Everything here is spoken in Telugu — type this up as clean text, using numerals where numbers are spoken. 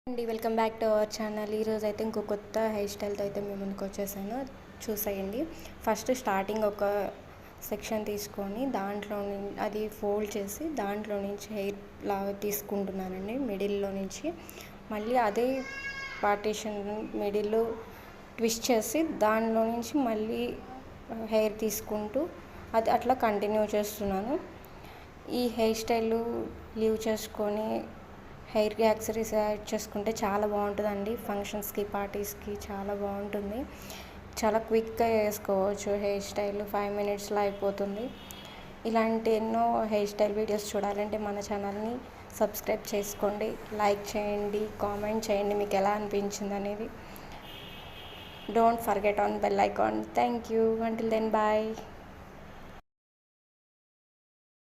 అండి welcome back to our channel. ఈరోజు అయితే ఇంకో కొత్త హెయిర్ స్టైల్తో అయితే మేము ముందుకు వచ్చేసాను. చూసేయండి. ఫస్ట్ స్టార్టింగ్ ఒక సెక్షన్ తీసుకొని దాంట్లో అది ఫోల్డ్ చేసి దాంట్లో నుంచి హెయిర్ లాగా తీసుకుంటున్నానండి. మిడిల్లో నుంచి మళ్ళీ అదే పార్టీషన్ మిడిల్లో ట్విస్ట్ చేసి దానిలో నుంచి మళ్ళీ హెయిర్ తీసుకుంటూ అది అట్లా కంటిన్యూ చేస్తున్నాను. ఈ హెయిర్ స్టైల్ లీవ్ చేసుకొని హెయిర్కి యాక్సరీస్ యాడ్ చేసుకుంటే చాలా బాగుంటుందండి. ఫంక్షన్స్కి పార్టీస్కి చాలా బాగుంటుంది. చాలా క్విక్గా వేసుకోవచ్చు. హెయిర్ స్టైల్ 5 మినిట్స్లో అయిపోతుంది. ఇలాంటి ఎన్నో హెయిర్ స్టైల్ వీడియోస్ చూడాలంటే మన ఛానల్ని సబ్స్క్రైబ్ చేసుకోండి, లైక్ చేయండి, కామెంట్ చేయండి మీకు ఎలా అనిపించింది అనేది. Don't forget on bell icon. Thank you. Until then bye.